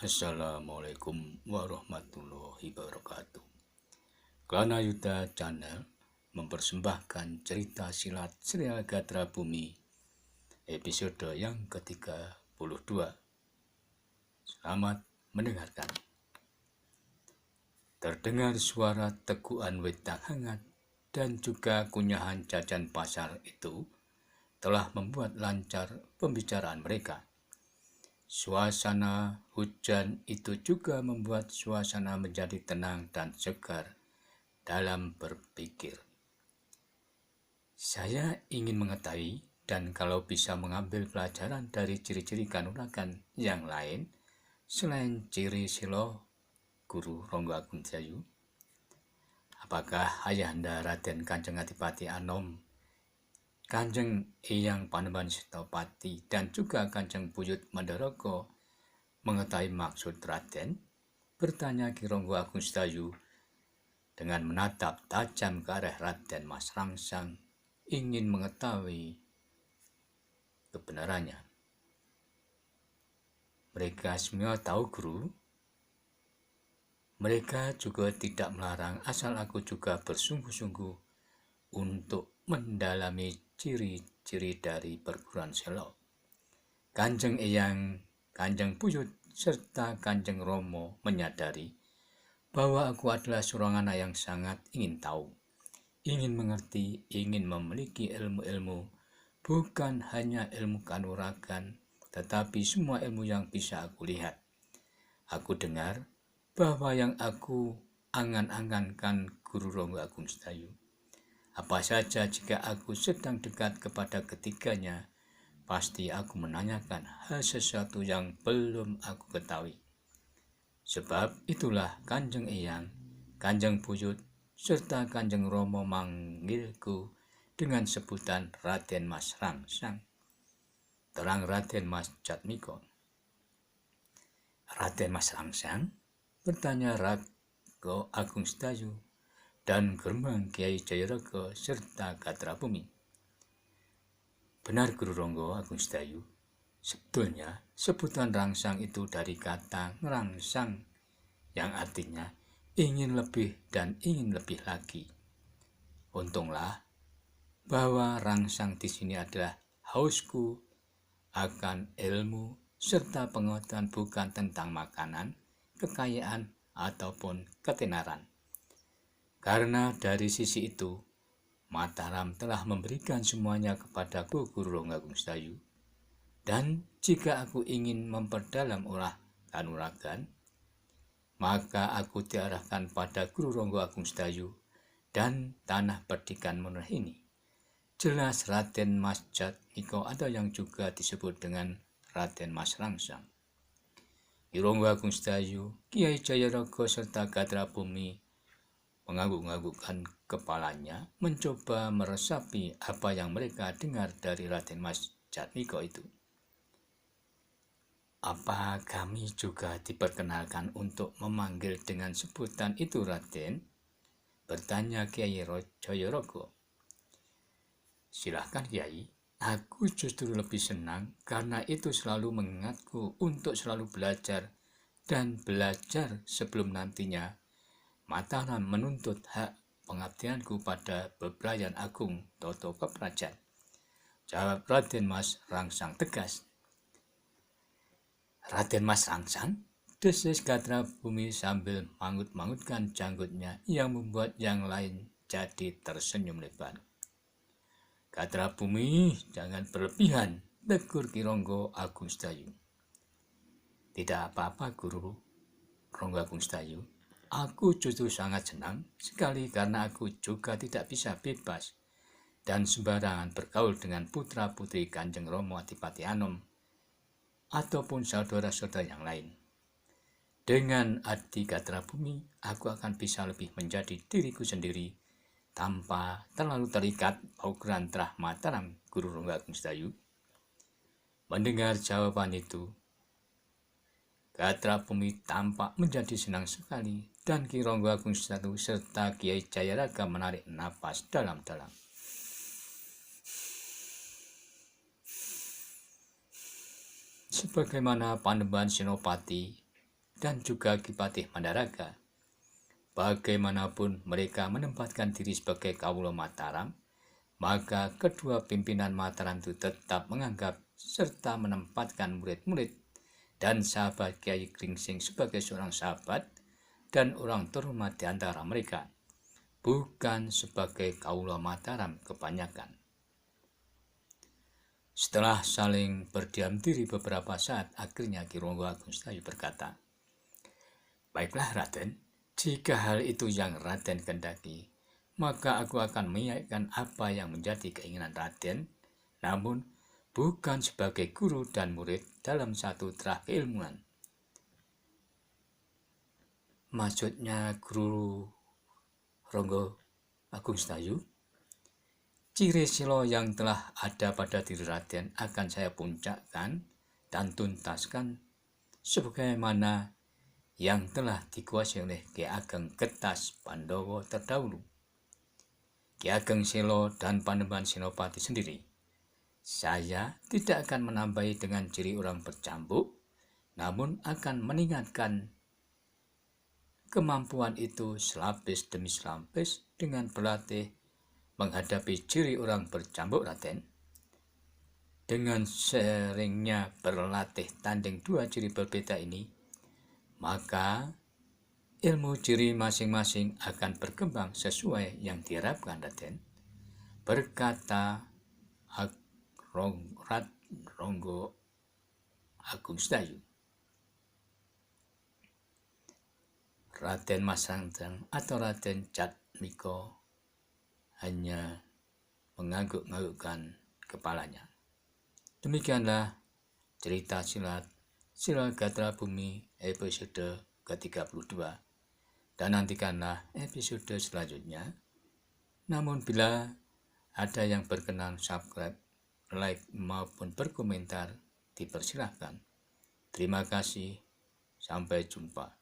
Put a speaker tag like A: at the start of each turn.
A: Assalamualaikum warahmatullahi wabarakatuh. Klana Yuda Channel mempersembahkan cerita silat serial Gatra Bumi episode yang ke-32. Selamat mendengarkan. Terdengar suara teguhan wedang hangat dan juga kunyahan jajan pasar itu telah membuat lancar pembicaraan mereka. Suasana hujan itu juga membuat suasana menjadi tenang dan segar dalam berpikir. Saya ingin mengetahui dan kalau bisa mengambil pelajaran dari ciri-ciri kanuragan yang lain selain ciri silo Guru Ronggo Agung Sedayu. Apakah Ayahanda Raden Kanjeng Adipati Anom, Kanjeng Eyang Panembahan Setopati dan juga Kanjeng Buyut Mandoroko mengetahui maksud Raden? Bertanya Ki Ronggo Agung Sedayu dengan menatap tajam ke arah Raden Mas Rangsang, ingin mengetahui kebenarannya. Mereka semua tahu, Guru. Mereka juga tidak melarang, asal aku juga bersungguh-sungguh untuk mendalami ciri-ciri dari perguruan Selo. Kanjeng Eyang, Kanjeng Buyut, serta Kanjeng Romo menyadari bahwa aku adalah seorang anak yang sangat ingin tahu, ingin mengerti, ingin memiliki ilmu-ilmu, bukan hanya ilmu kanuragan, tetapi semua ilmu yang bisa aku lihat. Aku dengar bahwa yang aku angan-angankan Guru Ronggo Agung Sedayu, apa saja jika aku sedang dekat kepada ketiganya, pasti aku menanyakan hal sesuatu yang belum aku ketahui. Sebab itulah Kanjeng Eyang, Kanjeng Buyut, serta Kanjeng Romo manggilku dengan sebutan Raden Mas Rangsang. Terang Raden Mas Jatmiko. Raden Mas Rangsang? Bertanya Ronggo Agung Sedayu dan Gerbang Kiai Jayaraga serta Gatra Bumi. Benar Guru Ronggo Agung Sedayu, sebetulnya sebutan rangsang itu dari kata ngerangsang yang artinya ingin lebih dan ingin lebih lagi. Untunglah bahwa rangsang di sini adalah hausku akan ilmu serta pengetahuan, bukan tentang makanan, kekayaan, ataupun ketenaran. Karena dari sisi itu, Mataram telah memberikan semuanya kepadaku Guru Ronggo Agung Sedayu. Dan jika aku ingin memperdalam olah kanuragan, maka aku diarahkan pada Guru Ronggo Agung Sedayu dan tanah perdikan Munir ini. Jelas Raden Mas Jatmiko atau yang juga disebut dengan Raden Mas Rangsang. Ki Ronggo Agung Sedayu, Kiai Jayaraga serta Gatra Bumi mengangguk-anggukkan kepalanya, mencoba meresapi apa yang mereka dengar dari Raden Mas Jatmiko itu. Apa kami juga diperkenalkan untuk memanggil dengan sebutan itu, Raden? Bertanya Kiai Jayaraga. Silahkan Kiai, aku justru lebih senang karena itu selalu mengingatku untuk selalu belajar dan belajar sebelum nantinya Mataram menuntut hak pengabdianku pada Bebrayan Agung Toto Keprajan. Jawab Raden Mas Rangsang tegas. Raden Mas Rangsang? Desis Gatra Bumi sambil mangut-mangutkan janggutnya yang membuat yang lain jadi tersenyum lebar. Gatra Bumi, jangan berlebihan, tegur Ki Ronggo Agung Sedayu. Tidak apa-apa Guru Ronggo Agung Sedayu. Aku justru sangat senang sekali karena aku juga tidak bisa bebas dan sembarangan bergaul dengan putra-putri Kanjeng Romo Adipati Anom ataupun saudara-saudara yang lain. Dengan Adi Gatra Bumi, aku akan bisa lebih menjadi diriku sendiri tanpa terlalu terikat paugeran terah Mataram Guru Ronggo Agung Sedayu. Mendengar jawaban itu, Gatra Bumi tampak menjadi senang sekali dan Ki Ronggo Agung Sedayu serta Kiai Jayaraga menarik napas dalam-dalam. sebagaimana Panembahan Senopati dan juga Ki Patih Mandaraga. Bagaimanapun mereka menempatkan diri sebagai Kawula Mataram, maka kedua pimpinan Mataram itu tetap menganggap serta menempatkan murid-murid dan sahabat Kiai Gringsing sebagai seorang sahabat dan orang terhormat di antara mereka, bukan sebagai Kawula Mataram kebanyakan. Setelah saling berdiam diri beberapa saat, akhirnya Ki Ronggo Agung Sedayu berkata, "Baiklah Raden, jika hal itu yang Raden kehendaki, maka aku akan menyampaikan apa yang menjadi keinginan Raden, namun bukan sebagai guru dan murid dalam satu terah keilmuan." Maksudnya Guru Ronggo Agung Sedayu, ciri sila yang telah ada pada diri Raden akan saya puncakkan dan tuntaskan sebagaimana yang telah dikuasai oleh Ki Ageng Getas Pandowo terdahulu, Ki Ageng Selo dan Panembahan Senopati sendiri. Saya tidak akan menambahi dengan ciri orang bercambuk, namun akan meningkatkan kemampuan itu selapis demi selapis dengan berlatih menghadapi ciri orang bercambuk Raden. Dengan seringnya berlatih tanding dua ciri berbeda ini, maka ilmu ciri masing-masing akan berkembang sesuai yang diharapkan Raden, berkata Ronggo Agung Sedayu. Raden Mas Sangdang atau Raden Jatmiko hanya mengangguk-anggukkan kepalanya. Demikianlah cerita silat Sila Gatra Bumi episode ke-32, dan nantikanlah episode selanjutnya. Namun bila ada yang berkenan subscribe, like maupun berkomentar, dipersilahkan. Terima kasih, sampai jumpa.